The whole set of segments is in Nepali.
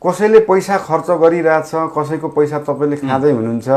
कसैले पैसा खर्च गरिरहेछ, कसैको पैसा तपाईँले खाँदै हुनुहुन्छ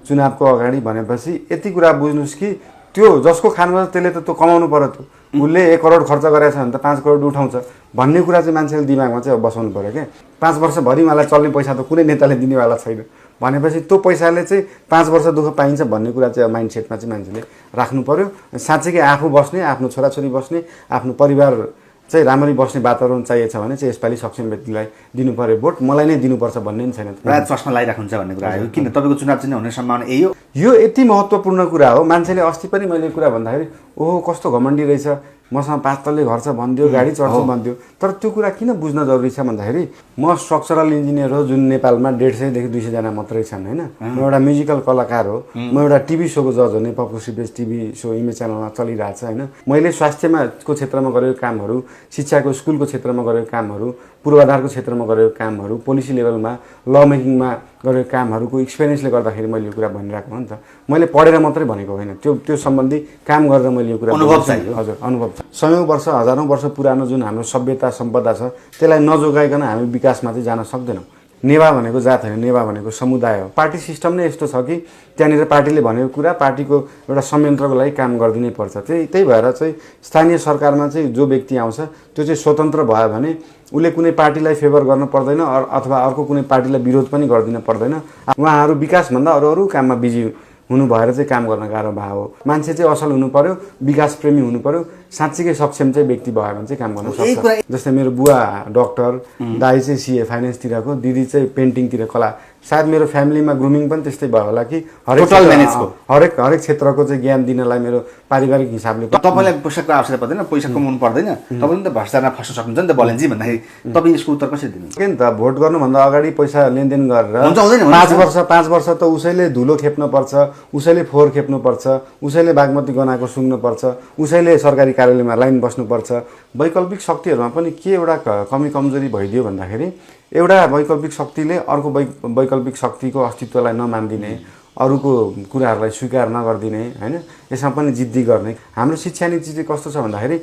चुनावको अगाडि भनेपछि यति कुरा बुझ्नुहोस् कि त्यो जसको खानुपर्छ त्यसले त त्यो कमाउनु पर्यो। त्यो उसले 1 करोड खर्च गरेछ भने त 5 करोड उठाउँछ भन्ने कुरा चाहिँ मान्छेले दिमागमा चाहिँ बसाउनु पर्यो क्या। 5 वर्षभरि मलाई चल्ने पैसा त कुनै नेताले दिनेवाला छैन भनेपछि त्यो पैसाले चाहिँ 5 वर्ष दुःख पाइन्छ भन्ने कुरा चाहिँ माइन्डसेटमा चाहिँ मान्छेले राख्नु पर्यो। साँच्चै आफू बस्ने, आफ्नो छोराछोरी बस्ने, आफ्नो परिवार चाहिँ राम्ररी बस्ने वातावरण चाहिएछ भने चाहिँ यसपालि सक्षम व्यक्तिलाई दिनु पर्यो भोट, मलाई नै दिनुपर्छ भन्ने पनि छैन। राज चस्मा लगाइराख्नुहुन्छ भन्ने कुरा आयो। किन तपाईँको चुनाव चाहिँ हुने सम्भावना यही हो? यो यति महत्त्वपूर्ण कुरा हो। मान्छेले अस्ति पनि मैले कुरा भन्दाखेरि ओहो कस्तो घमण्डी रहेछ, मसँग 5 तल्ले घर छ भनिदियो, गाडी चढ्छु भनिदियो। तर त्यो कुरा किन बुझ्न जरुरी छ भन्दाखेरि म स्ट्रक्चरल इन्जिनियर हो जुन नेपालमा 150 देखि 200 जना मात्रै छन् हैन। म एउटा म्युजिकल कलाकार हो, म एउटा टिभी शोको जज हो, नेपाल पुसिबेज टिभी शो इमेज च्यानलमा चलिरहेछ हैन। मैले स्वास्थ्यमा को क्षेत्रमा गरेको कामहरू, शिक्षाको स्कुलको क्षेत्रमा गरेको कामहरू, पूर्वाधारको क्षेत्रमा गरेको कामहरू, पोलिसी लेभलमा ल मेकिङमा गरेको कामहरूको एक्सपिरियन्सले गर्दाखेरि मैले यो कुरा भनिरहेको हो नि त। मैले पढेर मात्रै भनेको होइन, त्यो सम्बन्धी काम गरेर मैले यो कुरा अनुभव चाहियो। हजुर अनुभव छ। सयौं वर्ष हजारौं वर्ष पुरानो जुन हाम्रो सभ्यता सम्पदा छ त्यसलाई नजोगाइकन हामी विकासमा चाहिँ जान सक्दैनौँ। नेवा भनेको जात होइन, नेवा भनेको समुदाय हो। पार्टी सिस्टम नै यस्तो छ कि त्यहाँनिर पार्टीले भनेको कुरा पार्टीको एउटा संयन्त्रको लागि काम गरिदिनै पर्छ। त्यही भएर चाहिँ स्थानीय सरकारमा चाहिँ जो व्यक्ति आउँछ त्यो चाहिँ स्वतन्त्र भयो भने उसले कुनै पार्टीलाई फेभर गर्न पर्दैन अथवा अर्को कुनै पार्टीलाई विरोध पनि गरिदिन पर्दैन। उहाँहरू विकासभन्दा अरू काममा बिजी हुनु भएर चाहिँ काम गर्न गाह्रो भयो। मान्छे चाहिँ असल हुनु पर्यो, विकास प्रेमी हुनु पर्यो, साँच्चीकै सक्षम चाहिँ व्यक्ति भयो भने चाहिँ काम गर्न सक्छ। जस्तै मेरो बुवा डक्टर, दाइ चाहिँ सीए फाइनेन्सतिरको, दिदी चाहिँ पेन्टिङतिर कला। सायद मेरो फ्यामिलीमा ग्रुमिङ पनि त्यस्तै भयो होला कि हरेक क्षेत्रको चाहिँ ज्ञान दिनलाई मेरो पारिवारिक हिसाबले। तपाईँलाई पैसाको आवश्यकता पर्दैन, पैसा कमाउनु पर्दैन, तपाईँले त भ्रष्टाचारमा फस्न सक्नुहुन्छ नि त बलेन्जी भन्दाखेरि तपाईँ यसको उत्तर कसरी दिनुहुन्छ? के नि त भोट गर्नुभन्दा अगाडि पैसा लेनदेन गरेर 5 वर्ष त उसैले धुलो खेप्नुपर्छ, उसैले फोहोर खेप्नुपर्छ, उसैले बागमती गनाएको सुँग्नुपर्छ, उसैले सरकारी कार्यालयमा लाइन बस्नुपर्छ। वैकल्पिक शक्तिहरूमा पनि के एउटा कमी कमजोरी भइदियो भन्दाखेरि एउटा वैकल्पिक शक्तिले अर्को वैकल्पिक शक्तिको अस्तित्वलाई नमान्दिने, अरूको कुराहरूलाई स्वीकार नगरिदिने हैन, यसमा पनि जिद्दी गर्ने। हाम्रो शिक्षा नीति चाहिँ कस्तो छ भन्दाखेरि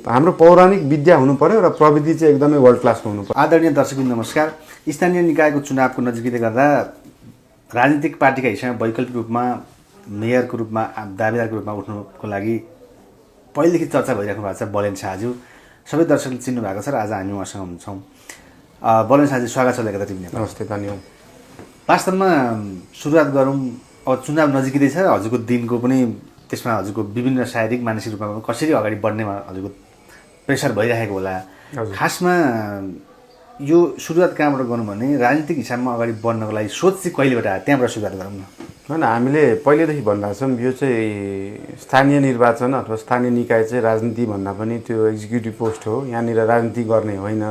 हाम्रो पौराणिक विद्या हुनु पर्यो र प्रविधि चाहिँ एकदमै वर्ल्ड क्लासको हुनु पर्यो। आदरणीय दर्शकवृन्द नमस्कार। स्थानीय निकायको चुनावको नजिकै गर्दा राजनीतिक पार्टीका हिसाबमा वैकल्पिक रूपमा मेयरको रूपमा दावेदारको रूपमा उठ्नुको लागि पहिलेदेखि चर्चा भइराख्नु भएको छ बलेन शाहज्यू। सबै दर्शकले चिन्नु भएको छ र आज हामी उहाँसँग हुन्छौँ। बलेन शाहज्यू स्वागत छ लेखा टिभी। नमस्ते, धन्यवाद। वास्तवमा सुरुवात गरौँ, अब चुनाव नजिकै छ, हजुरको दिनको पनि त्यसमा हजुरको विभिन्न शारीरिक मानसिक रूपमा कसरी अगाडि बढ्नेमा हजुरको प्रेसर भइरहेको होला। खासमा यो सुरुवात कहाँबाट गरौँ भने राजनीतिक हिसाबमा अगाडि बढ्नको लागि सोच चाहिँ कहिलेबाट आयो त्यहाँबाट सुरुवात गरौँ न। होइन, हामीले पहिलेदेखि भनिरहेको छौँ यो चाहिँ स्थानीय निर्वाचन अथवा स्थानीय निकाय चाहिँ राजनीति भन्दा पनि त्यो एक्जिक्युटिभ पोस्ट हो। यहाँनिर राजनीति गर्ने होइन,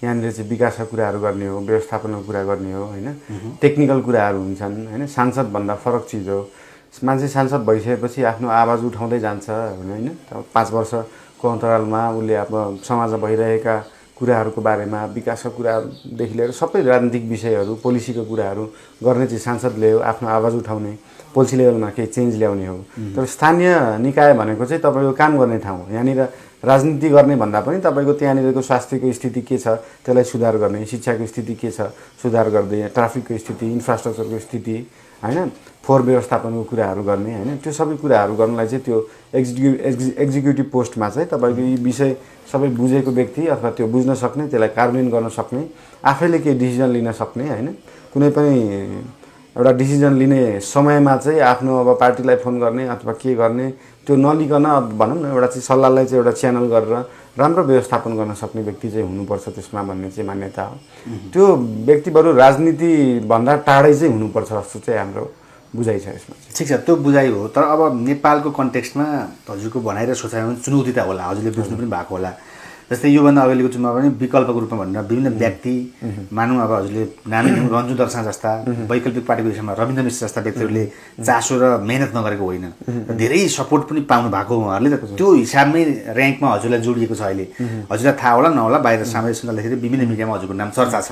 यहाँनिर चाहिँ विकासका कुराहरू गर्ने हो, व्यवस्थापनको कुरा गर्ने हो होइन, टेक्निकल कुराहरू हुन्छन् होइन। सांसदभन्दा फरक चिज हो। मान्छे सांसद भइसकेपछि आफ्नो आवाज उठाउँदै जान्छ होइन। 5 वर्षको अन्तरालमा उसले अब समाजमा भइरहेका कुराहरूको बारेमा, विकासका कुरादेखि लिएर सबै राजनीतिक विषयहरू, पोलिसीको कुराहरू गर्ने चाहिँ सांसदले हो, आफ्नो आवाज उठाउने, पोलिसी लेभलमा केही चेन्ज ल्याउने हो। तर स्थानीय निकाय भनेको चाहिँ तपाईँको काम गर्ने ठाउँ हो। यहाँनिर राजनीति गर्ने भन्दा पनि तपाईँको त्यहाँनिरको स्वास्थ्यको स्थिति के छ त्यसलाई सुधार गर्ने, शिक्षाको स्थिति के छ सुधार गर्दै, ट्राफिकको स्थिति, इन्फ्रास्ट्रक्चरको स्थिति हैन, फोहोर व्यवस्थापनको कुराहरू गर्ने हैन, त्यो सबै कुराहरू गर्नलाई चाहिँ त्यो एक्जिक्युटिभ पोस्टमा चाहिँ तपाईँको यी विषय सबै बुझेको व्यक्ति अथवा त्यो बुझ्न सक्ने, त्यसलाई कार्यान्वयन गर्न सक्ने, आफैले केही डिसिजन लिन सक्ने हैन, कुनै पनि एउटा डिसिजन लिने समयमा चाहिँ आफ्नो अब पार्टीलाई फोन गर्ने अथवा के गर्ने त्यो नलिकन भनौँ न एउटा चाहिँ सल्लाहलाई चाहिँ एउटा च्यानल गरेर राम्रो व्यवस्थापन गर्न सक्ने व्यक्ति चाहिँ हुनुपर्छ त्यसमा भन्ने चाहिँ मान्यता हो। त्यो व्यक्ति बरु राजनीतिभन्दा टाढै चाहिँ हुनुपर्छ जस्तो चाहिँ हाम्रो बुझाइ छ यसमा। ठिक छ, त्यो बुझाइ हो। तर अब नेपालको कन्टेक्स्टमा हजुरको भनाइ र सोचाइमा चुनौती त होला, हजुरले बुझ्नु पनि भएको होला। जस्तै योभन्दा अगाडिको चुनावमा पनि विकल्पको रूपमा भनेर विभिन्न व्यक्ति, मानौँ अब हजुरले नामी रन्जु दर्शन जस्ता वैकल्पिक पार्टीको विषयमा रविन्द्र मिश्र जस्ता व्यक्तिहरूले चासो र मेहनत नगरेको होइन, धेरै सपोर्ट पनि पाउनु भएको उहाँहरूले, त त्यो हिसाबमै र्याङ्कमा हजुरलाई जोडिएको छ। अहिले हजुरलाई थाहा होला नहोला, बाहिर सामाजिक सञ्जालदेखि विभिन्न मिडियामा हजुरको नाम चर्चा छ।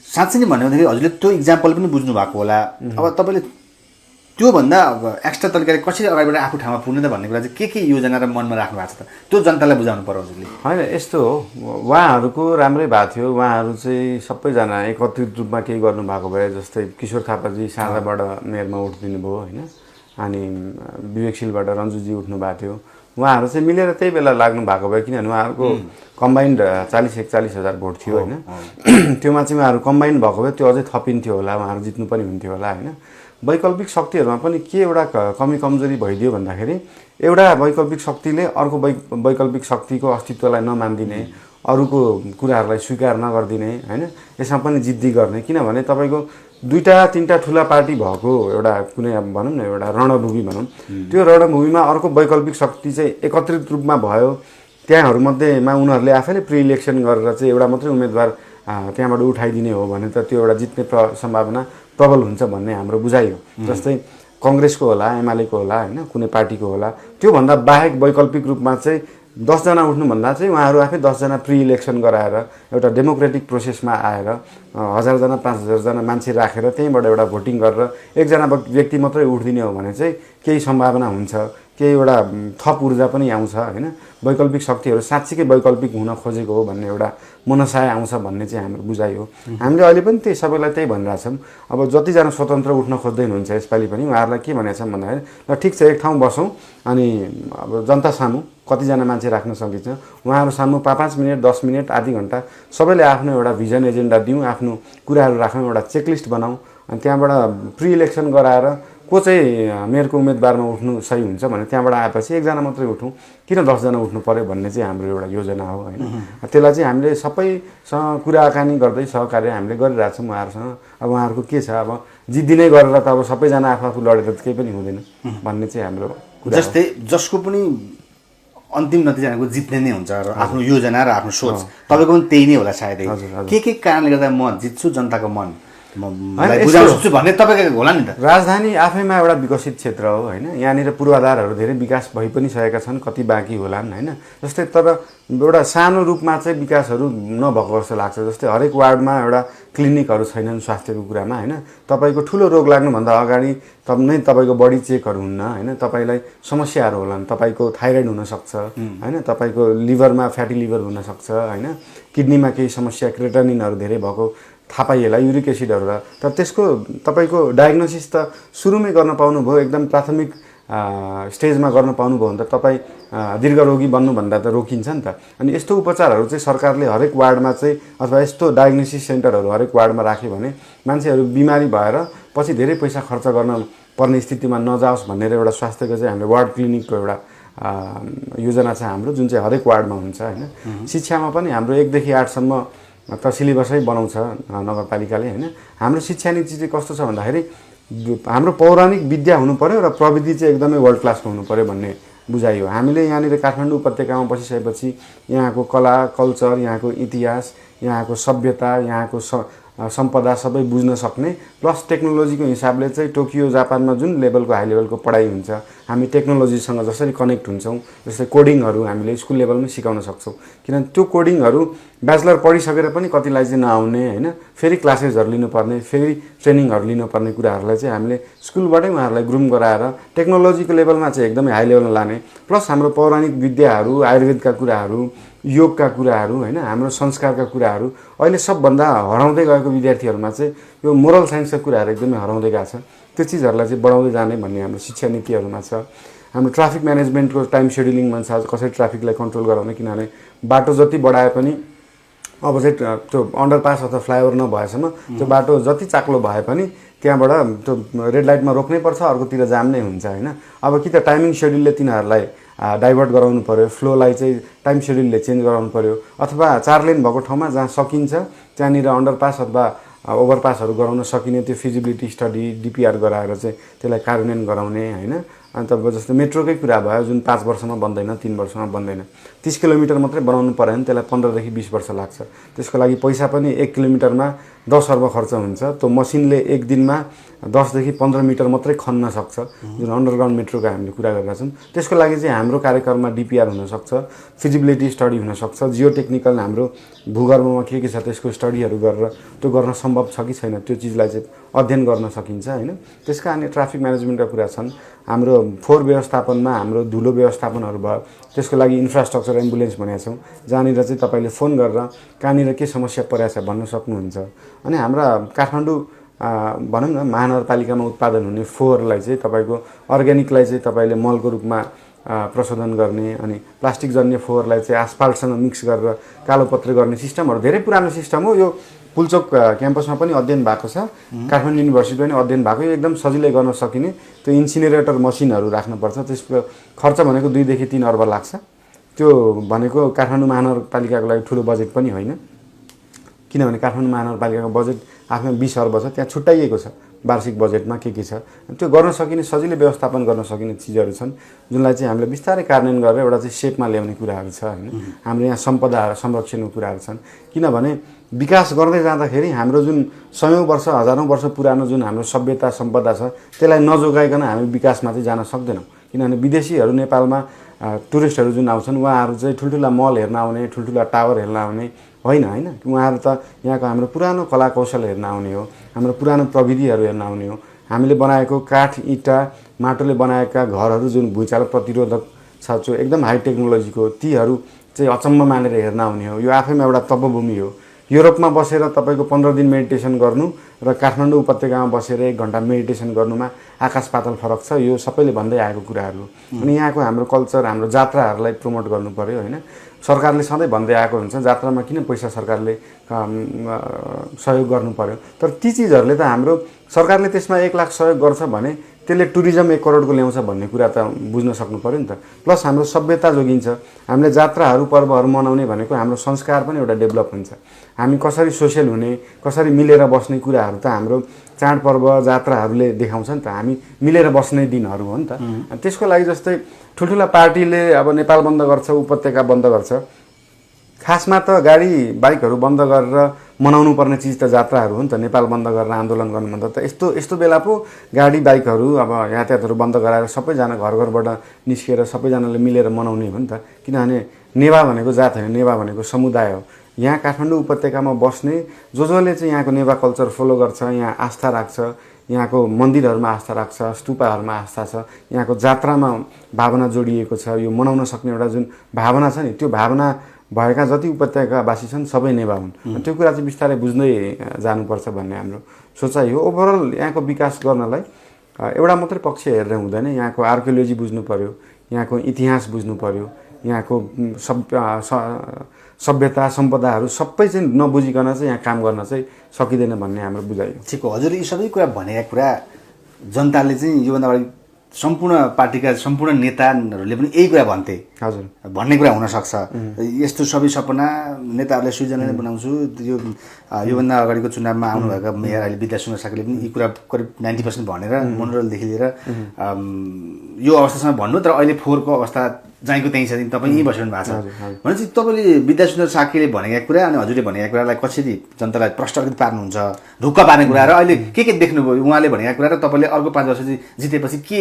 साँच्चै नै भन्यो भनेदेखि हजुरले त्यो इक्जाम्पल पनि बुझ्नु भएको होला। अब तपाईँले त्योभन्दा अब एक्स्ट्रा तरिकाले कसरी अगाडिबाट आफू ठाउँमा पुग्ने त भन्ने कुरा चाहिँ के योजना र मनमा राख्नु भएको छ त त्यो जनतालाई बुझाउनु पर्यो हजुरले। होइन यस्तो हो, उहाँहरूको राम्रै भएको थियो। उहाँहरू चाहिँ सबैजना एकत्रित रूपमा केही गर्नुभएको भए, जस्तै किशोर थापाजी साँझाबाट मेयरमा उठिदिनु भयो होइन, अनि विवेकशीलबाट रन्जुजी उठ्नु भएको थियो। उहाँहरू चाहिँ मिलेर त्यही बेला लाग्नु भएको भए, किनभने उहाँहरूको कम्बाइन्ड 40-41 हजार भोट थियो होइन। त्योमा चाहिँ उहाँहरू कम्बाइन्ड भएको भए त्यो अझै थपिन्थ्यो होला, उहाँहरू जित्नु पनि हुन्थ्यो होला होइन। वैकल्पिक शक्तिहरूमा पनि के एउटा कमी कमजोरी भइदियो भन्दाखेरि, एउटा वैकल्पिक शक्तिले अर्को वैकल्पिक शक्तिको अस्तित्वलाई नमान्दिने, अरूको कुराहरूलाई स्वीकार नगरिदिने होइन, यसमा पनि जिद्दी गर्ने। किनभने तपाईँको 2-3टा ठुला पार्टी भएको एउटा कुनै अब भनौँ न एउटा रणभूमि भनौँ, त्यो रणभूमिमा अर्को वैकल्पिक शक्ति चाहिँ एकत्रित रूपमा भयो, त्यहाँहरूमध्येमा उनीहरूले आफैले प्रि इलेक्सन गरेर चाहिँ एउटा मात्रै उम्मेदवार त्यहाँबाट उठाइदिने हो भने त त्यो एउटा जित्ने सम्भावना प्रबल हुन्छ भन्ने हाम्रो बुझाइ हो। जस्तै कङ्ग्रेसको होला, एमालेको होला होइन, कुनै पार्टीको होला, त्योभन्दा बाहेक वैकल्पिक रूपमा चाहिँ 10 जना उठ्नुभन्दा चाहिँ उहाँहरू आफै 10 जना प्रि इलेक्सन गराएर एउटा डेमोक्रेटिक प्रोसेसमा आएर 1000 जना 5000 जना मान्छे राखेर त्यहीँबाट एउटा भोटिङ गरेर एकजना व्यक्ति मात्रै उठिदिने हो भने चाहिँ केही सम्भावना हुन्छ, केही एउटा थप ऊर्जा पनि आउँछ होइन। वैकल्पिक शक्तिहरू साँच्चीकै वैकल्पिक हुन खोजेको हो भन्ने एउटा मनसाय आउँछ भन्ने चाहिँ हाम्रो बुझाइ हो। हामीले अहिले पनि त्यही सबैलाई त्यही भनिरहेछौँ। अब जतिजना स्वतन्त्र उठ्न खोज्दै हुनुहुन्छ यसपालि पनि उहाँहरूलाई के भनेको छौँ भन्दाखेरि, ल ठिक छ, एक ठाउँ बसौँ अनि अब जनता सामु कतिजना मान्छे राख्न सकिन्छ, उहाँहरू सामु 5 मिनट 10 मिनट आधी घन्टा सबैले आफ्नो एउटा भिजन एजेन्डा दिउँ, आफ्नो कुराहरू राखौँ, एउटा चेकलिस्ट बनाऊँ, अनि त्यहाँबाट प्रि इलेक्सन गराएर को चाहिँ मेयरको उम्मेदवारमा उठ्नु सही हुन्छ भने त्यहाँबाट आएपछि एकजना मात्रै उठौँ, किन 10 जना उठ्नु पऱ्यो भन्ने चाहिँ हाम्रो एउटा योजना हो होइन। त्यसलाई चाहिँ हामीले सबैसँग कुराकानी गर्दै सहकार्य हामीले गरिरहेछौँ उहाँहरूसँग। अब उहाँहरूको के छ, अब जिद्दिनै गरेर त अब सबैजना आफू लडेर त केही पनि हुँदैन भन्ने चाहिँ हाम्रो कुरा। जस्तै जसको पनि अन्तिम नतिजाको जित्ने नै हुन्छ र आफ्नो योजना र आफ्नो सोच तपाईँको पनि त्यही नै होला सायदै। के कारणले गर्दा म जित्छु, जनताको मन बुझाउन सक्छु भन्ने तपाईँको होला नि त। राजधानी आफैमा एउटा विकसित क्षेत्र हो होइन, यहाँनिर पूर्वाधारहरू धेरै विकास भइ पनि सकेका छन्, कति बाँकी होलान् होइन। जस्तै तर एउटा सानो रूपमा चाहिँ विकासहरू नभएको जस्तो लाग्छ। जस्तै हरेक वार्डमा एउटा क्लिनिकहरू छैनन् स्वास्थ्यको कुरामा होइन। तपाईँको ठुलो रोग लाग्नुभन्दा अगाडि नै तपाईँको बडी चेकहरू हुन्न होइन, तपाईँलाई समस्याहरू होलान्, तपाईँको थाइरोइड हुनसक्छ होइन, तपाईँको लिभरमा फ्याटी लिभर हुनसक्छ होइन, किडनीमा केही समस्या क्रेटानिनहरू धेरै भएको थाहा पाइएला, युरिक एसिडहरू र तर त्यसको तपाईँको डायग्नोसिस त सुरुमै गर्न पाउनुभयो, एकदम प्राथमिक स्टेजमा गर्न पाउनुभयो भने त तपाईँ दीर्घरोगी बन्नुभन्दा त रोकिन्छ नि त। अनि यस्तो उपचारहरू चाहिँ सरकारले हरेक वार्डमा चाहिँ अथवा यस्तो डायग्नोसिस सेन्टरहरू हरेक वार्डमा राख्यो भने मान्छेहरू बिमारी भएर पछि धेरै पैसा खर्च गर्न पर्ने स्थितिमा नजाओस् भनेर एउटा स्वास्थ्यको चाहिँ हाम्रो वार्ड क्लिनिकको एउटा योजना छ हाम्रो, जुन चाहिँ हरेक वार्डमा हुन्छ होइन। शिक्षामा पनि हाम्रो 1 देखि 8 सम्म त सिलेबसै बनाउँछ नगरपालिकाले होइन। हाम्रो शिक्षा नीति चाहिँ कस्तो छ भन्दाखेरि हाम्रो पौराणिक विद्या हुनु पर्यो र प्रविधि चाहिँ एकदमै वर्ल्ड क्लासको हुनु पर्यो भन्ने बुझाइ हो। हामीले यहाँनिर काठमाडौँ उपत्यकामा बसिसकेपछि यहाँको कला कल्चर, यहाँको इतिहास, यहाँको सभ्यता, यहाँको सम्पदा सबै बुझ्न सक्ने, प्लस टेक्नोलोजीको हिसाबले चाहिँ टोकियो जापानमा जुन लेभलको हाई लेभलको पढाइ हुन्छ, हामी टेक्नोलोजीसँग जसरी कनेक्ट हुन्छौँ, जस्तै कोडिङहरू हामीले स्कुल लेभलमै सिकाउन सक्छौँ। किनभने त्यो कोडिङहरू ब्याचलर पढिसकेर पनि कतिलाई चाहिँ नआउने होइन, फेरि क्लासेसहरू लिनुपर्ने, फेरि ट्रेनिङहरू लिनुपर्ने कुराहरूलाई चाहिँ हामीले स्कुलबाटै उहाँहरूलाई ग्रुम गराएर टेक्नोलोजीको लेभलमा चाहिँ एकदमै हाई लेभलमा लाने, प्लस हाम्रो पौराणिक विद्याहरू, आयुर्वेदका कुराहरू, योगका कुराहरू होइन, हाम्रो संस्कारका कुराहरू अहिले सबभन्दा हराउँदै गएको विद्यार्थीहरूमा चाहिँ यो मोरल साइन्सका कुराहरू एकदमै हराउँदै गएको छ। त्यो चिजहरूलाई चाहिँ बढाउँदै जाने भन्ने हाम्रो शिक्षा नीतिहरूमा छ। हाम्रो ट्राफिक म्यानेजमेन्टको टाइम सेड्युलिङमा छ, कसरी ट्राफिकलाई कन्ट्रोल गराउने, किनभने बाटो जति बढाए पनि अब चाहिँ त्यो अन्डरपास अथवा फ्लाइओभर नभएसम्म त्यो बाटो जति चाक्लो भए पनि त्यहाँबाट त्यो रेड लाइटमा रोक्नै पर्छ, अर्कोतिर जाम नै हुन्छ होइन। अब कि त टाइमिङ सेड्युलले तिनीहरूलाई डाइभर्ट गराउनु पर्यो, फ्लोलाई चाहिँ टाइम सेड्युलले चेन्ज गराउनु पर्यो, अथवा 4 लेन भएको ठाउँमा जहाँ सकिन्छ त्यहाँनिर अन्डरपास अथवा ओभरपासहरू गराउन सकिने त्यो फिजिबिलिटी स्टडी डिपिआर गराएर चाहिँ त्यसलाई कार्यान्वयन गराउने होइन। अनि तब जस्तो मेट्रोकै कुरा भयो, जुन 5 वर्षमा बन्दैन, 3 वर्षमा बन्दैन, 30 किलोमिटर मात्रै बनाउनु पऱ्यो भने त्यसलाई 15 देखि 20 वर्ष लाग्छ। त्यसको लागि पैसा पनि 1 किलोमिटरमा 10 अर्ब खर्च हुन्छ। त्यो मसिनले एक दिनमा 10 देखि 15 मिटर मात्रै खन्न सक्छ, जुन अन्डरग्राउन्ड मेट्रोको हामीले कुरा गरेका छौँ। त्यसको लागि चाहिँ हाम्रो कार्यक्रममा डिपिआर हुनसक्छ, फिजिबिलिटी स्टडी हुनसक्छ, जियो टेक्निकल हाम्रो भूगर्भमा के छ त्यसको स्टडीहरू गरेर त्यो गर्न सम्भव छ कि छैन त्यो चिजलाई चाहिँ अध्ययन गर्न सकिन्छ होइन। त्यसका अनि ट्राफिक म्यानेजमेन्टका कुरा छन्, हाम्रो फोहोर व्यवस्थापनमा हाम्रो धुलो व्यवस्थापनहरू भयो, त्यसको लागि इन्फ्रास्ट्रक्चर एम्बुलेन्स भनेका छौँ, जहाँनिर चाहिँ तपाईँले फोन गरेर कहाँनिर के समस्या परेको छ भन्न सक्नुहुन्छ। अनि हाम्रा काठमाडौँ भनौँ न महानगरपालिकामा उत्पादन हुने फोहोरलाई चाहिँ तपाईँको अर्ग्यानिकलाई चाहिँ तपाईँले मलको रूपमा प्रशोधन गर्ने, अनि प्लास्टिक जन्य फोहोरलाई चाहिँ आसफाल्टसँग मिक्स गरेर कालोपत्रे गर्ने सिस्टमहरू धेरै पुरानो सिस्टम हो। यो पुल्चोक क्याम्पसमा पनि अध्ययन भएको छ, काठमाडौँ युनिभर्सिटी पनि अध्ययन भएको, यो एकदम सजिलै गर्न सकिने। त्यो इन्सिनेरेटर मसिनहरू राख्नुपर्छ, त्यसको खर्च भनेको 2 देखि 3 अर्ब लाग्छ। त्यो भनेको काठमाडौँ महानगरपालिकाको लागि ठुलो बजेट पनि होइन, किनभने काठमाडौँ महानगरपालिकाको बजेट आफ्नो 20 अर्ब छ, त्यहाँ छुट्याइएको छ वार्षिक बजेटमा के छ। त्यो गर्न सकिने सजिलै व्यवस्थापन गर्न सकिने चिजहरू छन्, जुनलाई चाहिँ हामीले बिस्तारै कार्यान्वयन गरेर एउटा चाहिँ सेपमा ल्याउने कुराहरू छ होइन। हाम्रो यहाँ सम्पदा संरक्षणको कुराहरू छन्, किनभने विकास गर्दै जाँदाखेरि हाम्रो जुन सयौँ वर्ष हजारौँ वर्ष पुरानो जुन हाम्रो सभ्यता सम्पदा छ त्यसलाई नजोगाइकन हामी विकासमा चाहिँ जान सक्दैनौँ। किनभने विदेशीहरू नेपालमा टुरिस्टहरू जुन आउँछन् उहाँहरू चाहिँ ठुल्ठुला मल हेर्न आउने, ठुल्ठुला टावर हेर्न आउने होइन, उहाँहरू त यहाँको हाम्रो पुरानो कला कौशल हेर्न आउने हो, हाम्रो पुरानो प्रविधिहरू हेर्न आउने हो। हामीले बनाएको काठ इँटा माटोले बनाएका घरहरू जुन भुइँचालो प्रतिरोधक छ, जो एकदम हाई टेक्नोलोजीको, तीहरू चाहिँ अचम्म मानेर हेर्न आउने हो। यो आफैमा एउटा तपोभूमि हो। युरोपमा बसेर तपाईँको 15 दिन मेडिटेसन गर्नु र काठमाडौँ उपत्यकामा बसेर 1 घन्टा मेडिटेसन गर्नुमा आकाश पाताल फरक छ। यो सबैले भन्दै आएको कुराहरू। अनि यहाँको हाम्रो कल्चर, हाम्रो जात्राहरूलाई प्रमोट गर्नु पर्यो होइन। सरकारले सधैँ भन्दै आएको हुन्छ जात्रामा किन पैसा सरकारले सहयोग गर्नु पर्यो, तर ती चिजहरूले त हाम्रो सरकारले त्यसमा 1 लाख सहयोग गर्छ भने त्यसले टुरिज्म 1 करोडको ल्याउँछ भन्ने कुरा त बुझ्न सक्नु पर्यो नि त। प्लस हाम्रो सभ्यता जोगिन्छ। हामीले जात्राहरू पर्वहरू मनाउने भनेको हाम्रो संस्कार पनि एउटा डेभलप हुन्छ। हामी कसरी सोसियल हुने, कसरी मिलेर बस्ने कुराहरू त हाम्रो चाडपर्व जात्राहरूले देखाउँछ नि त। हामी मिलेर बस्ने दिनहरू हो नि त। त्यसको लागि जस्तै ठुल्ठुला पार्टीले अब नेपाल बन्द गर्छ, उपत्यका बन्द गर्छ, खासमा त गाडी बाइकहरू बन्द गरेर मनाउनु पर्ने चिज त जात्राहरू हो नि त। नेपाल बन्द गरेर आन्दोलन गर्नुभन्दा त यस्तो बेला पो गाडी बाइकहरू अब यातायातहरू बन्द गराएर सबैजना घरबाट निस्किएर सबैजनाले मिलेर मनाउने हो नि त। किनभने नेवा भनेको जात होइन, नेवा भनेको समुदाय हो। यहाँ काठमाडौँ उपत्यकामा बस्ने जसले चाहिँ यहाँको नेवा कल्चर फलो गर्छ, यहाँ आस्था राख्छ, यहाँको मन्दिरहरूमा आस्था राख्छ, स्तूपहरूमा आस्था छ, यहाँको जात्रामा भावना जोडिएको छ, यो मनाउन सक्ने एउटा जुन भावना छ नि, त्यो भावना भएका जति उपत्यकावासी छन् सबै नेवा हुन्। त्यो कुरा चाहिँ बिस्तारै बुझ्दै जानुपर्छ भन्ने हाम्रो सोचाइ हो। ओभरअल यहाँको विकास गर्नलाई एउटा मात्रै पक्ष हेरेर हुँदैन। यहाँको आर्कियोलोजी बुझ्नु पर्यो, यहाँको इतिहास बुझ्नु पर्यो, यहाँको सभ्यता सम्पदाहरू सबै चाहिँ नबुझिकन चाहिँ यहाँ काम गर्न चाहिँ सकिँदैन भन्ने हाम्रो बुझाइ हो। ठिक हो। हजुरले यी सबै कुरा भनेका कुरा जनताले चाहिँ योभन्दा अगाडि सम्पूर्ण पार्टीका सम्पूर्ण नेताहरूले पनि यही कुरा भन्थे। हजुर, भन्ने कुरा हुनसक्छ। यस्तो सबै सपना नेताहरूले सृजनाले बनाउँछु। योभन्दा अगाडिको चुनावमा आउनुभएका मेयर अहिले विद्यासुन्दर साकीले पनि यी कुरा करिब 90% भनेर मनोरलदेखि लिएर यो अवस्थासम्म भन्नु, तर अहिले फोहोरको अवस्था जहीँको त्यहीँ छ, तपाईँ यहीँ बसिरहनु भएको छ भनेपछि तपाईँले विद्यासुन्दर साकीले भनेका कुरा अनि हजुरले भनेका कुरालाई कसरी जनतालाई प्रश्नवित पार्नुहुन्छ, ढुक्क पार्ने कुरा, र अहिले के देख्नुभयो उहाँले भनेका कुरा र तपाईँले अर्को 5 वर्ष जितेपछि के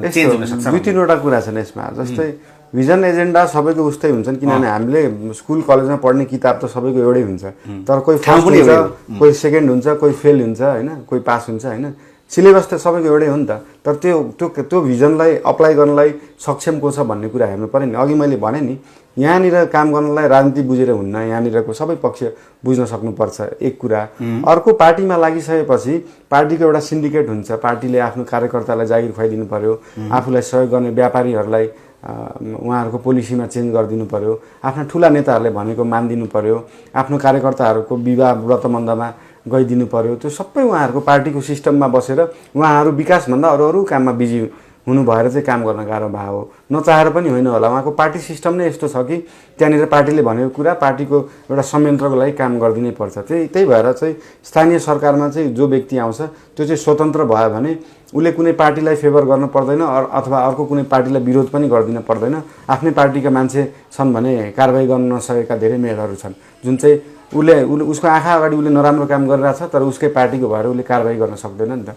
चेन्ज हुन सक्छ? 2-3वटा कुरा छन् यसमा। जस्तै भिजन एजेन्डा सबैको उस्तै हुन्छन्, किनभने हामीले स्कुल कलेजमा पढ्ने किताब त सबैको एउटै हुन्छ, तर कोही फर्स्ट हुन्छ, कोही सेकेन्ड हुन्छ, कोही फेल हुन्छ होइन, कोही पास हुन्छ होइन। सिलेबस त सबैको एउटै हो नि त। तर त्यो भिजनलाई अप्लाई गर्नलाई सक्षम को छ भन्ने कुरा हेर्नु पर्यो नि। अघि मैले भने नि, यहाँनिर काम गर्नलाई राजनीति बुझेर हुन्न, यहाँनिरको सबै पक्ष बुझ्न सक्नुपर्छ एक कुरा। अर्को, पार्टीमा लागिसकेपछि पार्टीको एउटा सिन्डिकेट हुन्छ, पार्टीले आफ्नो कार्यकर्तालाई जागिर खुवाइदिनु पर्यो, आफूलाई सहयोग गर्ने व्यापारीहरूलाई उहाँहरूको पोलिसीमा चेन्ज गरिदिनु पर्यो, आफ्ना ठुला नेताहरूले भनेको मानिदिनु पर्यो, आफ्नो कार्यकर्ताहरूको विवाह व्रतबन्धमा गइदिनु पर्यो। त्यो सबै उहाँहरूको पार्टीको सिस्टममा बसेर उहाँहरू विकासभन्दा अरू काममा बिजी हुनु भएर चाहिँ काम गर्न गाह्रो भयो हो। नचाहेर पनि होइन होला, उहाँको पार्टी सिस्टम नै यस्तो छ कि त्यहाँनिर पार्टीले भनेको कुरा पार्टीको एउटा संयन्त्रको लागि काम गरिदिनै पर्छ। त्यही भएर चाहिँ स्थानीय सरकारमा चाहिँ जो व्यक्ति आउँछ त्यो चाहिँ स्वतन्त्र भयो भने उसले कुनै पार्टीलाई फेभर गर्न पर्दैन अथवा अर्को कुनै पार्टीलाई विरोध पनि गरिदिन पर्दैन। आफ्नै पार्टीका मान्छे छन् भने कारबाही गर्न नसकेका धेरै मेयरहरू छन् जुन चाहिँ उसको आँखा अगाडि उसले नराम्रो काम गरिरहेछ तर उसकै पार्टीको भएर उसले कारबाही गर्न सक्दैन नि त।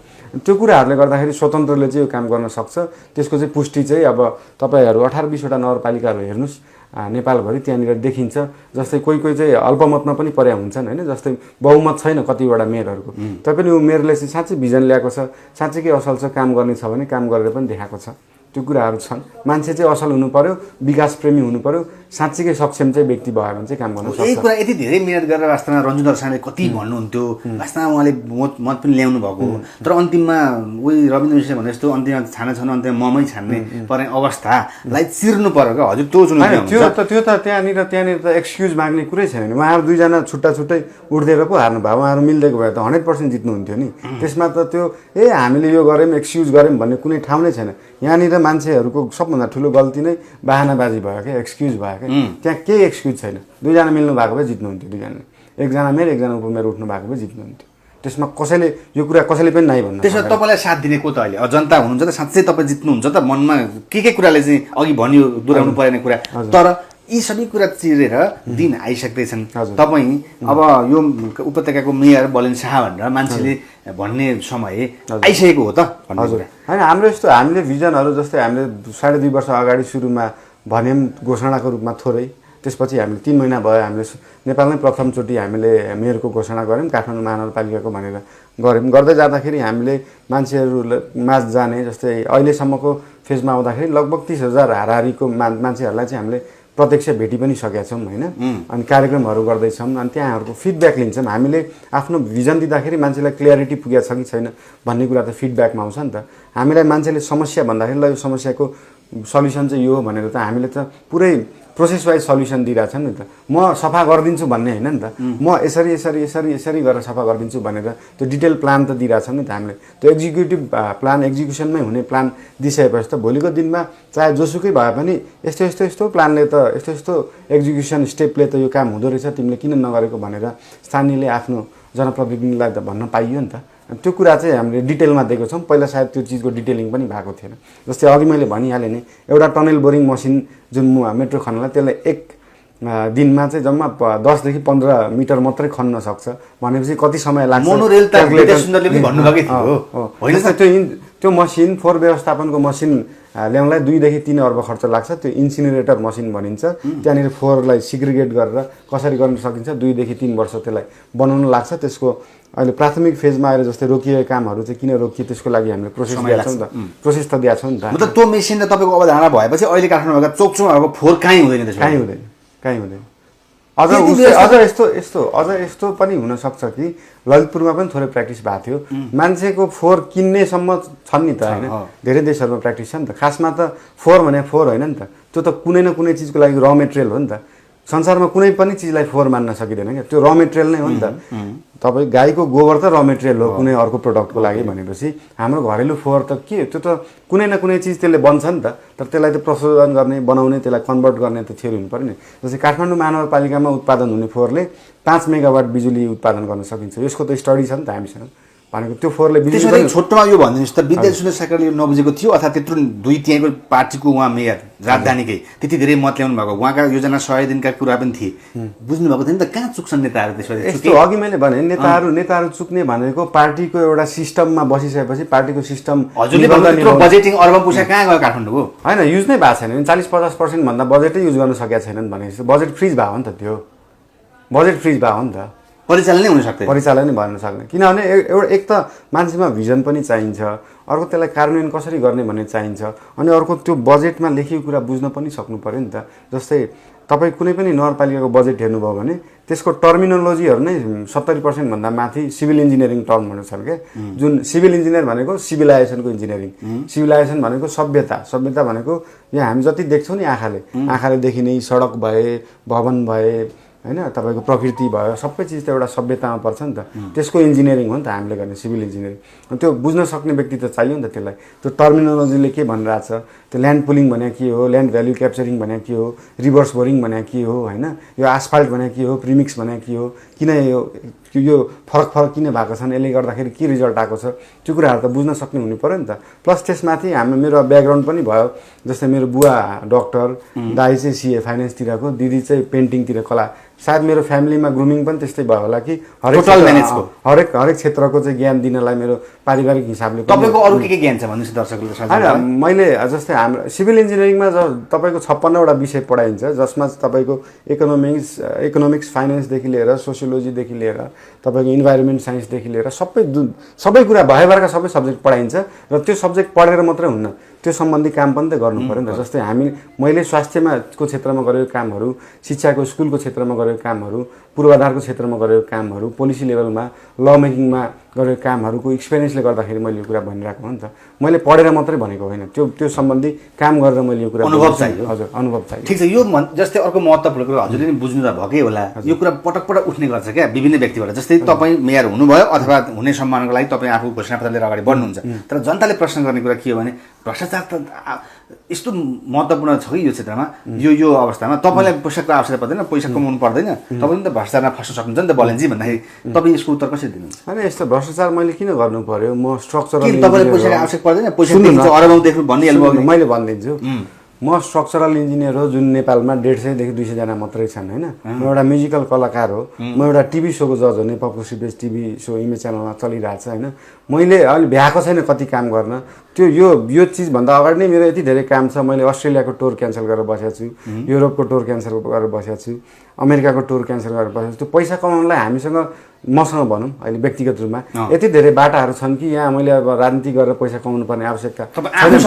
त्यो कुराहरूले गर्दाखेरि स्वतन्त्रले चाहिँ यो काम गर्न सक्छ। त्यसको चाहिँ पुष्टि चाहिँ अब तपाईँहरू 18-20वटा नगरपालिकाहरू हेर्नुहोस् नेपालभरि, त्यहाँनिर देखिन्छ। जस्तै कोही कोही चाहिँ अल्पमतमा पनि पर्या हुन्छन् होइन, जस्तै बहुमत छैन कतिवटा मेयरहरूको, तैपनि ऊ मेयरले चाहिँ साँच्चै भिजन ल्याएको छ, साँच्चैकै असल छ, काम गर्ने छ भने काम गरेर पनि देखाएको छ। त्यो कुराहरू छन्। मान्छे चाहिँ असल हुनु पर्यो, विकास प्रेमी हुनु पर्यो, साँच्चीकै सक्षम चाहिँ व्यक्ति भयो भने चाहिँ काम गर्न सक्छ। यही कुरा यति धेरै मिहिनेत गरेर वास्तवमा रञ्जु दर्शनले कति भन्नुहुन्थ्यो, वास्तवमा उहाँले मत पनि ल्याउनु भएको हो, तर अन्तिममा उही रविन्द्र मिश्रले भने जस्तो अन्तिममा छाने छन् अन्तिममा ममै छान्ने पर्ने अवस्थालाई चिर्नु पर्यो क्या हजुर। त्यो त्यो त त्यहाँनिर त एक्सक्युज माग्ने कुरै छैन नि। उहाँहरू दुईजना छुट्टा छुट्टै उठ्देर पो हार्नु भयो, उहाँहरू मिल्देको भए त 100% जित्नुहुन्थ्यो नि। त्यसमा त त्यो हामीले यो गऱ्यौँ एक्सक्युज गऱ्यौँ भन्ने कुनै ठाउँ नै छैन। यहाँनिर मान्छेहरूको सबभन्दा ठुलो गल्ती नै बाहनाबाजी भयो क्या, एक्सक्युज भयो क्या। त्यहाँ केही एक्सक्युज छैन। दुईजना मिल्नु भएको भए जित्नुहुन्थ्यो, दुईजना, एकजना मेयर एकजना उपमेयर उठ्नु भएको भए जित्नुहुन्थ्यो। त्यसमा कसैले यो कुरा कसैले पनि नाइ भन्नु। त्यसमा तपाईँलाई साथ दिने को त अहिले जनता हुनुहुन्छ त, साँच्चै तपाईँ जित्नुहुन्छ त, मनमा के कुराले चाहिँ अघि भनियो दोहोऱ्याउनु परेन कुरा, तर यी सबै कुरा चिरेर दिन आइसक्दैछन्। तपाईँ अब यो उपत्यकाको मेयर बलेन शाह भनेर मान्छेले भन्ने समय आइसकेको हो त भन्ने कुरा होइन। हाम्रो यस्तो हामीले भिजनहरू जस्तै हामीले 2.5 वर्ष अगाडि सुरुमा भन्यौँ घोषणाको रूपमा थोरै, त्यसपछि हामीले 3 महिना भयो हामीले नेपालमै प्रथमचोटि हामीले मेयरको घोषणा गऱ्यौँ, काठमाडौँ महानगरपालिकाको भनेर गऱ्यौँ। गर्दै जाँदाखेरि हामीले मान्छेहरू माझ जाने, जस्तै अहिलेसम्मको फेजमा आउँदाखेरि लगभग 30,000 हाराहारीको मान्छेहरूलाई चाहिँ हामीले प्रत्यक्ष भेटी पनि सकेका छौँ होइन। अनि कार्यक्रमहरू गर्दैछौँ, अनि त्यहाँहरूको फिडब्याक लिन्छौँ। हामीले आफ्नो भिजन दिँदाखेरि मान्छेलाई क्लियरिटी पुगेको छ कि छैन भन्ने कुरा त फिडब्याकमा आउँछ नि त। हामीलाई मान्छेले समस्या भन्दाखेरि ल यो समस्याको सल्युसन चाहिँ यो हो भनेर त हामीले त पुरै प्रोसेस वाइज सल्युसन दिइरहेछौँ नि त। म सफा गरिदिन्छु भन्ने होइन नि त, म यसरी यसरी यसरी यसरी गरेर सफा गरिदिन्छु भनेर त्यो डिटेल प्लान त दिइरहेछौँ नि त हामीले। त्यो एक्जिक्युटिभ प्लान एक्जिक्युसनमै हुने प्लान दिइसकेपछि त भोलिको दिनमा चाहे जोसुकै भए पनि यस्तो यस्तो यस्तो प्लानले त यस्तो यस्तो एक्जिक्युसन स्टेपले त यो काम हुँदो रहेछ, तिमीले किन नगरेको भनेर स्थानीयले आफ्नो जनप्रतिनिधिलाई त भन्न पाइयो नि त। त्यो कुरा चाहिँ हामीले डिटेलमा दिएको छौँ। पहिला सायद त्यो चिजको डिटेलिङ पनि भएको थिएन। जस्तै अघि मैले भनिहालेँ नि, एउटा टनल बोरिङ मसिन जुन मेट्रो खन्नलाई त्यसलाई एक दिनमा चाहिँ जम्मा 10 देखि 15 मिटर मात्रै खन्न सक्छ भनेपछि कति समय लाग्छ। मोनोरेल त सुन्दरले पनि भन्नुभएकै थियो होइन। त्यो मसिन फोहोर व्यवस्थापनको मसिन ल्याउनलाई 2 देखि 3 अर्ब खर्च लाग्छ। त्यो इन्सिनेरेटर मसिन भनिन्छ। त्यहाँनिर फोहोरलाई सिग्रिगेट गरेर कसरी गर्न सकिन्छ 2 देखि 3 वर्ष त्यसलाई बनाउन लाग्छ। त्यसको अहिले प्राथमिक फेजमा आएर जस्तै रोकिएको कामहरू चाहिँ किन रोकियो त्यसको लागि हामीले प्रोसेस दिएको छौँ नि त। प्रोसेस त दिएको छौँ नि त। मतलब त्यो मेसिन तपाईँको अवधारणा भएपछि अहिले काठमाडौँका चोकचोकहरूको फोहोर कहीँ हुँदैन, कहीँ हुँदैन। अझ यस्तो पनि हुनसक्छ कि ललितपुरमा पनि थोरै प्र्याक्टिस भएको थियो। मान्छेको फोहोर किन्नेसम्म छन् नि त होइन, धेरै देशहरूमा प्र्याक्टिस छ नि त। खासमा त फोहोर भने फोहोर होइन नि त, त्यो त कुनै न कुनै चिजको लागि र मेटेरियल हो नि त। संसारमा कुनै पनि चिजलाई फोहोर मान्न सकिँदैन क्या, त्यो र मेटेरियल नै हो नि त। तपाईँ गाईको गोबर त र मेटेरियल हो कुनै अर्को प्रडक्टको लागि भनेपछि हाम्रो घरेलु फोहोर त के, त्यो त कुनै न कुनै चिज त्यसले बन्छ नि त। तर त्यसलाई त प्रशोधन गर्ने, बनाउने, त्यसलाई कन्भर्ट गर्ने त थ्योरी हुनु पर्यो नि। जस्तै काठमाडौँ महानगरपालिकामा उत्पादन हुने फोहोरले 5 मेगावाट बिजुली उत्पादन गर्न सकिन्छ। यसको त स्टडी छ नि त हामीसँग भनेको। त्यो फोहोरले त्यसरी छोटोमा यो भनिदिनुहोस् त, विद्या सुन्दर सरकारले यो नबुझेको थियो अथवा त्यत्रो त्यहीँको पार्टीको उहाँ मेयर राजधानीकै त्यति धेरै मत ल्याउनु भएको, उहाँका योजना 100 दिनका कुरा पनि थिए, बुझ्नु भएको थियो नि त। कहाँ चुक्छन् नेताहरू त्यसपछि? यस्तो अघि मैले भने नेताहरू चुक्ने भनेको पार्टीको एउटा सिस्टममा बसिसकेपछि पार्टीको सिस्टम बजेटिङ अर्ब पैसा कहाँ गयो काठमाडौँको होइन, युज नै भएको छैन। 40-50% भन्दा बजेटै युज गर्न सकेका छैनन् भनेपछि बजेट फ्रिज भयो नि त। त्यो बजेट फ्रिज भयो नि त, परिचालन नै हुन सक्दैन, परिचालन नै भन्न सक्दैन। किनभने एउटा एक त मान्छेमा भिजन पनि चाहिन्छ, अर्को त्यसलाई कार्यान्वयन कसरी गर्ने भन्ने चाहिन्छ, अनि अर्को त्यो बजेटमा लेखिएको कुरा बुझ्न पनि सक्नु पर्यो नि त। जस्तै तपाईँ कुनै पनि नगरपालिकाको बजेट हेर्नुभयो भने त्यसको टर्मिनोलोजीहरू नै 70% भन्दा माथि सिभिल इन्जिनियरिङ टर्महरू छन् क्या। जुन सिभिल इन्जिनियर भनेको सिभिलाइजेसनको इन्जिनियरिङ, सिभिलाइजेसन भनेको सभ्यता भनेको यहाँ हामी जति देख्छौँ नि आँखाले देखिने सडक भए, भवन भए होइन, तपाईँको प्रकृति भयो, सबै चिज त एउटा सभ्यतामा पर्छ नि त। त्यसको इन्जिनियरिङ हो नि त हामीले गर्ने सिभिल इन्जिनियरिङ। त्यो बुझ्न सक्ने व्यक्ति त चाहियो नि त त्यसलाई। त्यो टर्मिनोलोजीले के भनिरहेछ, त्यो ल्यान्ड पुलिङ भने के हो, ल्यान्ड भ्याल्यु क्याप्चरिङ भने के हो, रिभर्स बोरिङ भने के हो होइन, यो आसफाल्ट भने के हो, प्रिमिक्स भने के हो, किन यो यो फरक किन भएको छन्, यसले गर्दाखेरि के रिजल्ट आएको छ, त्यो कुराहरू त बुझ्न सक्ने हुनु पऱ्यो नि त। प्लस त्यसमाथि मेरो ब्याकग्राउन्ड पनि भयो, जस्तै मेरो बुवा डक्टर, दाइ चाहिँ सिए फाइनेन्सतिरको, दिदी चाहिँ पेन्टिङतिर कला, सायद मेरो फ्यामिलीमा ग्रुमिङ पनि त्यस्तै भयो होला कि हरेक क्षेत्रको चाहिँ ज्ञान दिनलाई मेरो पारिवारिक हिसाबले। तपाईँको अरू के ज्ञान छ भन्नुहोस् दर्शकहरूले। होइन, मैले जस्तै हाम्रो सिभिल इन्जिनियरिङमा तपाईँको 56वटा विषय पढाइन्छ, जसमा तपाईँको इकोनोमिक्स फाइनेन्सदेखि लिएर सोसियोलोजीदेखि लिएर तपाईँको इन्भाइरोमेन्ट साइन्सदेखि लिएर सबै कुरा भएभरका सबै सब्जेक्ट पढाइन्छ र त्यो सब्जेक्ट पढेर मात्रै हुन्न, त्यो सम्बन्धी काम पनि त गर्नु पऱ्यो नि त। जस्तै मैले स्वास्थ्यको क्षेत्रमा गरेको कामहरू, शिक्षाको स्कुलको क्षेत्रमा गरेको कामहरू, पूर्वाधारको क्षेत्रमा गरेको कामहरू, पोलिसी लेभलमा ल मेकिङमा गरेको कामहरूको एक्सपिरियन्सले गर्दाखेरि मैले यो कुरा भनिरहेको हो नि त। मैले पढेर मात्रै भनेको होइन, त्यो सम्बन्धी काम गरेर मैले यो कुरा अनुभव चाहियो। हजुर, अनुभव चाहियो। ठिक छ, यो जस्तै अर्को महत्त्वपूर्ण कुरा हजुरले पनि बुझ्नु त भएकै होला, यो कुरा पटक पटक उठ्ने गर्छ क्या विभिन्न व्यक्तिबाट। जस्तै तपाईँ मेयर हुनुभयो अथवा हुने सम्मानको लागि तपाईँ आफू घोषणापत्र लिएर अगाडि बढ्नुहुन्छ, तर जनताले प्रश्न गर्ने कुरा के हो भने भ्रष्टाचार त यस्तो महत्त्वपूर्ण छ कि यो क्षेत्रमा, यो अवस्थामा तपाईँलाई पैसाको आवश्यकता पर्दैन, पैसा कमाउनु पर्दैन, तपाईँ त भ्रष्टाचारमा फस्न सक्नुहुन्छ नि त बलेनजी भन्दाखेरि तपाईँ यसको उत्तर कसरी दिनुहुन्छ? होइन, यस्तो भ्रष्टाचार मैले किन गर्नु पर्यो? म स्ट्रक्चरल तपाईँलाई पैसाको आवश्यक पर्दैन, पैसा अरबौँ देख्नु भनिहाल्नु। मैले भनिदिन्छु, म स्ट्रक्चरल इन्जिनियर हो, जुन नेपालमा 150 देखि 200 जना मात्रै छन् होइन। म एउटा म्युजिकल कलाकार हो, म एउटा टिभी सोको जज हो, Nepal seepage TV so image च्यानलमा चलिरहेको छ होइन। मैले अहिले भ्याएको छैन कति काम गर्न, त्यो यो चिजभन्दा अगाडि नै मेरो यति धेरै काम छ। मैले अस्ट्रेलियाको टुर क्यान्सल गरेर बसेको छु, युरोपको टुर क्यान्सल गरेर बसेको छु, अमेरिकाको टुर क्यान्सल गरेर बसेको छु। त्यो पैसा कमाउनलाई मसँग भनौँ अहिले व्यक्तिगत रूपमा यति धेरै बाटाहरू छन् कि यहाँ मैले अब राजनीति गरेर पैसा कमाउनु पर्ने आवश्यकता हजुर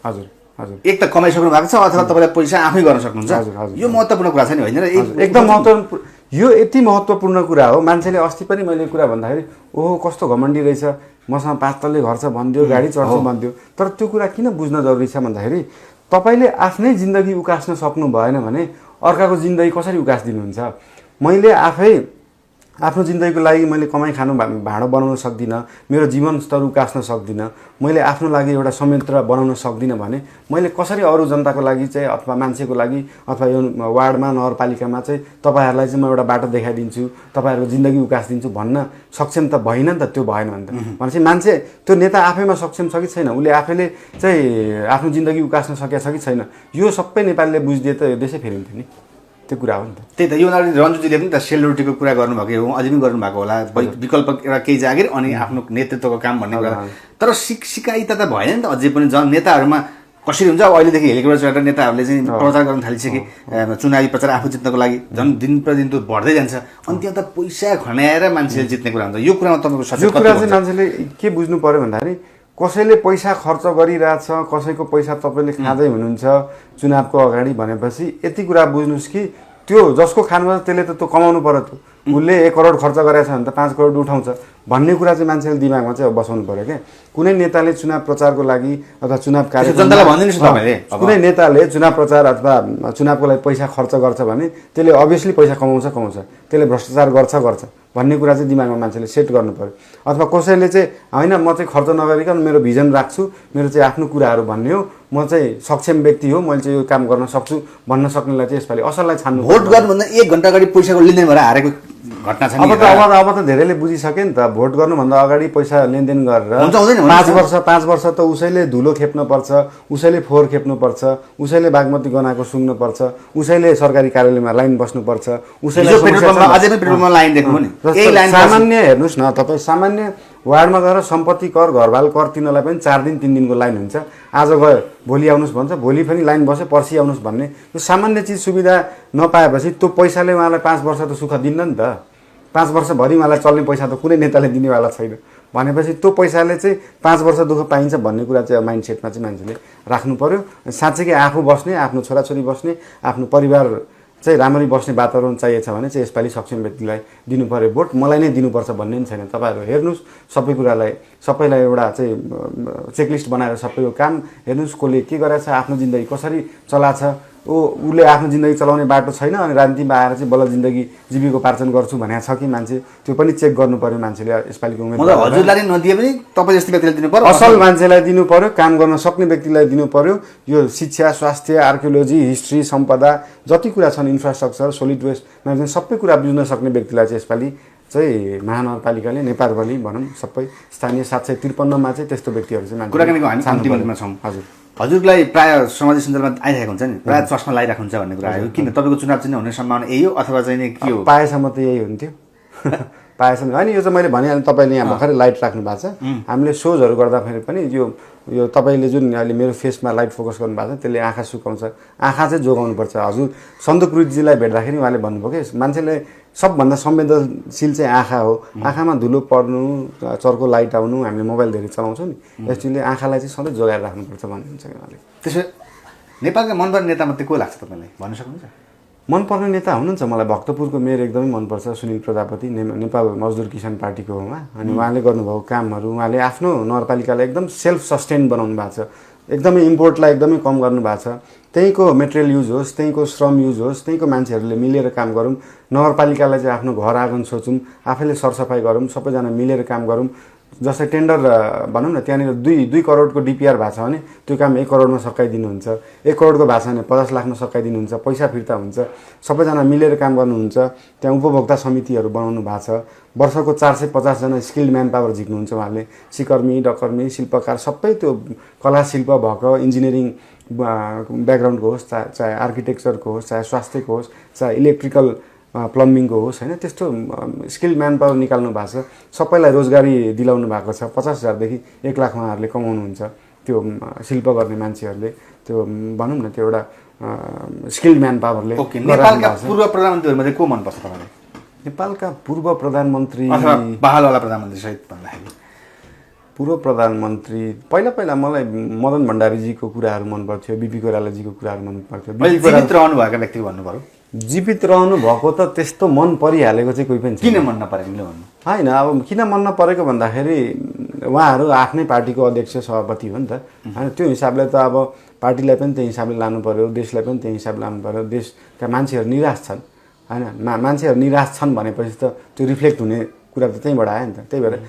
हजुर हजुर। एक त कमाइसक्नु भएको छ अथवा तपाईँलाई पैसा आफै गर्न सक्नुहुन्छ। हजुर हजुर, यो महत्त्वपूर्ण कुरा छ नि होइन र? एकदम महत्त्वपूर्ण, यो यति महत्त्वपूर्ण कुरा हो। मान्छेले अस्ति पनि मैले कुरा भन्दाखेरि ओहो कस्तो घमण्डी रहेछ, मसँग 5 तल्ले घर छ भनिदियो, गाडी चढ्छु भनिदियो, तर त्यो कुरा किन बुझ्न जरुरी छ भन्दाखेरि तपाईँले आफ्नै जिन्दगी उकास्न सक्नु भएन भने अर्काको जिन्दगी कसरी उकास्दिनुहुन्छ? मैले आफै आफ्नो जिन्दगीको लागि मैले कमाइ खानु भाँडो बनाउन सक्दिनँ, मेरो जीवन स्तर उकास्न सक्दिनँ, मैले आफ्नो लागि एउटा संयन्त्र बनाउन सक्दिनँ भने मैले कसरी अरू जनताको लागि चाहिँ अथवा मान्छेको लागि अथवा यो वार्डमा नगरपालिकामा चाहिँ तपाईँहरूलाई चाहिँ म एउटा बाटो देखाइदिन्छु, तपाईँहरूको जिन्दगी उकास्दिन्छु भन्न सक्षम त भएन नि त। त्यो भएन भने त भनेपछि मान्छे त्यो नेता आफैमा सक्षम छ कि छैन, उसले आफैले चाहिँ आफ्नो जिन्दगी उकास्न सकेको छ कि छैन, यो सबै नेपालीले बुझिदिए त यो देशै फेरिन्थ्यो नि। त्यो कुरा हो नि त। त्यही त यो रन्जुजीले पनि त सेलरोटीको कुरा गर्नुभएको हो, अझै पनि गर्नुभएको होला, विकल्प एउटा केही जागिर अनि आफ्नो नेतृत्वको काम भन्ने कुरा। तर सिकाइता त भएन नि त अझै पनि। नेताहरूमा कसरी हुन्छ अब अहिलेदेखि हेलेको एउटा नेताहरूले चाहिँ प्रचार गर्न थालिसके, चुनावी प्रचार आफू जित्नको लागि झन् दिन प्रतिदिन त्यो बढ्दै जान्छ, अनि त्यहाँ त पैसा खनाएर मान्छेले जित्ने कुरा हुन्छ। यो कुरामा तपाईँको सचेत यो कुरा चाहिँ मान्छेले के बुझ्नु पर्यो भन्दाखेरि कसैले पैसा खर्च गरिरहेछ, कसैको पैसा तपाईँले खाँदै हुनुहुन्छ चुनावको अगाडि भनेपछि यति कुरा बुझ्नुहोस् कि त्यो जसको खानुपर्छ त्यसले त त्यो कमाउनु पर्यो। त्यो उसले 1 करोड खर्च गरेछ भने त 5 करोड उठाउँछ भन्ने कुरा चाहिँ मान्छेले दिमागमा चाहिँ बसाउनु पर्यो क्या। कुनै नेताले चुनाव प्रचारको लागि अथवा चुनाव कुनै नेताले चुनाव प्रचार अथवा चुनावको लागि पैसा खर्च गर्छ भने त्यसले अभियसली पैसा कमाउँछ, त्यसले भ्रष्टाचार गर्छ भन्ने कुरा चाहिँ दिमागमा मान्छेले सेट गर्नु पर्यो। अथवा कसैले चाहिँ होइन म चाहिँ खर्च नगरिकन मेरो भिजन राख्छु, मेरो चाहिँ आफ्नो कुराहरू भन्ने हो, म चाहिँ सक्षम व्यक्ति हो, मैले चाहिँ यो काम गर्न सक्छु भन्न सक्नेलाई चाहिँ यसपालि असललाई छान्नु। भोट गर्नुभन्दा 1 घण्टा अगाडि पैसाको लेनदेन भएर हारेको घटना छ। अब त धेरैले बुझिसके नि त। भोट गर्नुभन्दा अगाडि पैसा लेनदेन गरेर 5 वर्ष त उसैले धुलो खेप्नुपर्छ, उसैले फोहोर खेप्नुपर्छ, उसैले बागमती गनाएको सुँग्नुपर्छ, उसैले सरकारी कार्यालयमा लाइन बस्नुपर्छ, उसैले सामान्य हेर्नुहोस् न तपाईँ, सामान्य वार्डमा गएर सम्पत्ति कर घरबाल कर तिनीहरूलाई पनि 4 दिन 3 दिनको लाइन हुन्छ। आज गयो भोलि आउनुहोस् भन्छ, भोलि पनि लाइन बस्यो, पर्सि आउनुहोस् भन्ने यो सामान्य चिज सुविधा नपाएपछि त्यो पैसाले उहाँलाई 5 वर्ष त सुख दिन्न नि त। 5 वर्षभरि उहाँलाई चल्ने पैसा त कुनै नेताले दिनेवाला छैन भनेपछि त्यो पैसाले चाहिँ 5 वर्ष दुःख पाइन्छ भन्ने कुरा चाहिँ माइन्ड सेटमा चाहिँ मान्छेले राख्नु पर्यो। साँच्चै आफू बस्ने, आफ्नो छोराछोरी बस्ने, आफ्नो परिवार चाहिँ राम्ररी बस्ने वातावरण चाहिएको छ भने चाहिँ यसपालि सक्षम व्यक्तिलाई दिनु पर्यो भोट, मलाई नै दिनुपर्छ भन्ने पनि छैन। तपाईँहरू हेर्नुहोस् सबै कुरालाई, सबैलाई एउटा चाहिँ चेकलिस्ट बनाएर सबैको काम हेर्नुहोस्, कसले के गरेछ, आफ्नो जिन्दगी कसरी चलाछ, उसले आफ्नो जिन्दगी चलाउने बाटो छैन अनि राजनीतिमा आएर चाहिँ बल्ल जिन्दगी जीविकोपार्जन गर्छु भनेको छ कि मान्छे, त्यो पनि चेक गर्नु पर्यो मान्छेले। यसपालिको उम्मेदवार हजुरलाई नदिए पनि तपाईँ जस्तो व्यक्तिलाई दिनु पर्यो, असल मान्छेलाई दिनु पर्यो, काम गर्न सक्ने व्यक्तिलाई दिनु पर्यो। यो शिक्षा, स्वास्थ्य, आर्कियोलोजी, हिस्ट्री, सम्पदा जति कुरा छन्, इन्फ्रास्ट्रक्चर, सोलिड वेस्ट म्यानेजमेन्ट सबै कुरा बुझ्न सक्ने व्यक्तिलाई चाहिँ यसपालि चाहिँ महानगरपालिकाले नेपालभरि भनौँ सबै स्थानीय 753 मा चाहिँ त्यस्तो व्यक्तिहरू चाहिँ कुराकानीको हामी अन्तिम अन्तिममा छौँ। हजुर, हजुरलाई प्राय सामाजिक सञ्जालमा आइरहेको हुन्छ नि, प्राय चस्मा लगाइराख्नुहुन्छ भन्ने कुरा आयो। किन तपाईँको चुनाव चिन्ह हुने सम्भावना यही हो अथवा चाहिँ नि के हो? पाएसम्म त यही हुन्थ्यो। पाएसम्म होइन, यो चाहिँ मैले भनिहालेँ, तपाईँले यहाँ भर्खरै लाइट राख्नु भएको छ। हामीले सोजहरू गर्दाखेरि पनि यो तपाईँले जुन अहिले मेरो फेसमा लाइट फोकस गर्नु भएको छ त्यसले आँखा सुकाउँछ, आँखा चाहिँ जोगाउनुपर्छ। हजुर सन्दकपुरजीलाई भेट्दाखेरि उहाँले भन्नुभयो कि मान्छेले सबभन्दा संवेदनशील चाहिँ आँखा हो, आँखामा धुलो पर्नु, चर्को लाइट आउनु, हामीले मोबाइल धेरै चलाउँछौँ नि, यसले आँखालाई चाहिँ सधैँ जोगाएर राख्नुपर्छ भन्नुहुन्छ उहाँले। त्यसो नेपालका मनपर्ने नेतामध्ये को लाग्छ तपाईँलाई, भन्न सक्नुहुन्छ? मनपर्ने नेता हुनुहुन्छ मलाई भक्तपुरको मेयर एकदमै मनपर्छ, सुनिल प्रजापति, नेपाल मजदुर किसान पार्टीको हो उहाँ। अनि उहाँले गर्नुभएको कामहरू, उहाँले आफ्नो नगरपालिकालाई एकदम सेल्फ सस्टेन बनाउनु भएको छ, एकदमै इम्पोर्टलाई एकदमै कम गर्नु भएको छ। त्यहीँको मेटेरियल युज होस्, त्यहीँको श्रम युज होस्, त्यहीँको मान्छेहरूले मिलेर काम गरौँ, नगरपालिकालाई चाहिँ आफ्नो घर आँगन सोचौँ, आफैले सरसफाइ गरौँ, सबैजना मिलेर काम गरौँ। जस्तै टेन्डर भनौँ न, त्यहाँनिर 2 करोडको डिपिआर भएको छ भने त्यो काम 1 करोडमा सकाइदिनुहुन्छ, 1 करोडको भएको छ भने 50 लाखमा सकाइदिनुहुन्छ, पैसा फिर्ता हुन्छ, सबैजना मिलेर काम गर्नुहुन्छ। त्यहाँ उपभोक्ता समितिहरू बनाउनु भएको छ, वर्षको 450 जना स्किल्ड म्यान पावर झिक्नुहुन्छ उहाँले, सिकर्मी, डकर्मी, शिल्पकार, सबै त्यो कला शिल्प भएको, इन्जिनियरिङ ब्याकग्राउन्डको होस्, चाहे आर्किटेक्चरको होस्, चाहे स्वास्थ्यको होस्, चाहे इलेक्ट्रिकल प्लम्बिङको होस्, होइन, त्यस्तो स्किल्ड म्यान पावर निकाल्नु भएको छ, सबैलाई रोजगारी दिलाउनु भएको छ। 50,000 देखि 1 लाख उहाँहरूले कमाउनुहुन्छ, त्यो शिल्प गर्ने मान्छेहरूले, त्यो भनौँ न त्यो एउटा स्किल्ड म्यान पावरले। नेपालका पूर्व प्रधानमन्त्रीहरूमध्ये को मनपर्छ तपाईँलाई? नेपालका पूर्व प्रधानमन्त्री अथवा बहालवाला प्रधानमन्त्री सहित भन्दाखेरि? पूर्व प्रधानमन्त्री पहिला मलाई मदन भण्डारीजीको कुराहरू मन पर्थ्यो, बिपी कोइरालाजीको कुराहरू मन पर्थ्यो। जीवित रहनुभएका व्यक्ति भन्नु पऱ्यो। जीवित रहनु भएको त त्यस्तो मन परिहालेको चाहिँ कोही पनि छैन। किन मन नपरेको भन्नु? होइन, अब किन मन नपरेको भन्दाखेरि उहाँहरू आफ्नै पार्टीको अध्यक्ष सभापति हो नि त, होइन, त्यो हिसाबले त अब पार्टीलाई पनि त्यही हिसाबले लानु पऱ्यो, देशलाई पनि त्यही हिसाबले लानु पऱ्यो। देशका मान्छेहरू निराश छन्, होइन, मान्छेहरू निराश छन् भनेपछि त त्यो रिफ्लेक्ट हुने कुरा त त्यहीँबाट आयो नि त। त्यही भएर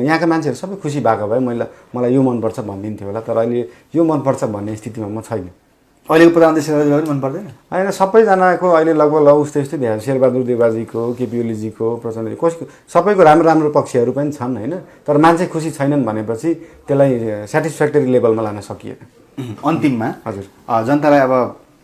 यहाँका मान्छेहरू सबै खुसी भएको भए मलाई यो मनपर्छ भनिदिन्थ्यो होला, तर अहिले यो मनपर्छ भन्ने स्थितिमा म छैन। अहिलेको प्रधानमन्त्री शेरबहादुर देउवा मन पर्दैन? होइन, सबैजनाको अहिले लगभग उस्तै देखा, शेरबहादुर देउवाजीको, केपी ओलीजीको, प्रचण्डजी, कसैको सबैको राम्रो पक्षहरू पनि छन्, होइन, तर मान्छे खुसी छैनन् भनेपछि त्यसलाई सेटिस्फ्याक्टरी लेभलमा लान सकिएन। अन्तिममा हजुर, जनतालाई अब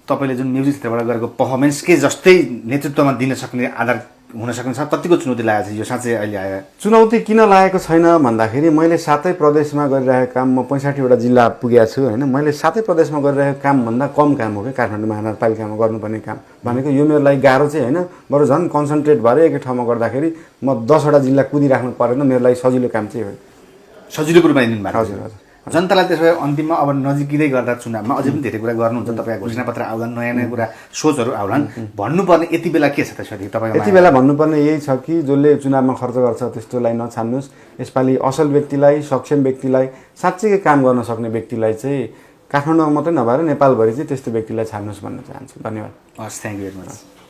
तपाईँले जुन म्युजिक क्षेत्रबाट गरेको पर्फर्मेन्स के जस्तै नेतृत्वमा दिन सक्ने आधार हुन सक्ने छ, कतिको चुनौती लागेको छ यो साँच्चै अहिले आयो? चुनौती किन लागेको छैन भन्दाखेरि मैले 7 प्रदेशमा गरिरहेको काम, म 65वटा जिल्ला पुगेको छु, होइन, मैले 7 प्रदेशमा गरिरहेको कामभन्दा कम काम हो कि काठमाडौँ महानगरपालिकामा गर्नुपर्ने काम भनेको। यो मेरो लागि गाह्रो चाहिँ होइन, बरु झन् कन्सन्ट्रेट भएर एकै ठाउँमा गर्दाखेरि म 10वटा जिल्ला कुदिराख्नु परेन, मेरो लागि सजिलो काम चाहिँ हो। सजिलोको रूपमा लिनु भएको? हजुर हजुर। जनतालाई त्यसो भए अन्तिममा अब नजिकै गर्दा चुनावमा अझै पनि धेरै कुरा गर्नुहुन्छ, तपाईँको घोषणापत्र आउलान्, नयाँ कुरा सोचहरू आउलान्, भन्नुपर्ने यति बेला के छ त्यसरी तपाईँ? यति बेला भन्नुपर्ने यही छ कि जसले चुनावमा खर्च गर्छ त्यस्तोलाई नछान्नुहोस्, यसपालि असल व्यक्तिलाई, सक्षम व्यक्तिलाई, साँच्चै काम गर्न सक्ने व्यक्तिलाई चाहिँ काठमाडौँमा मात्रै नभएर नेपालभरि चाहिँ त्यस्तो व्यक्तिलाई छान्नुहोस् भन्न चाहन्छु। धन्यवाद। हस्, थ्याङ्क यू भेरी मच।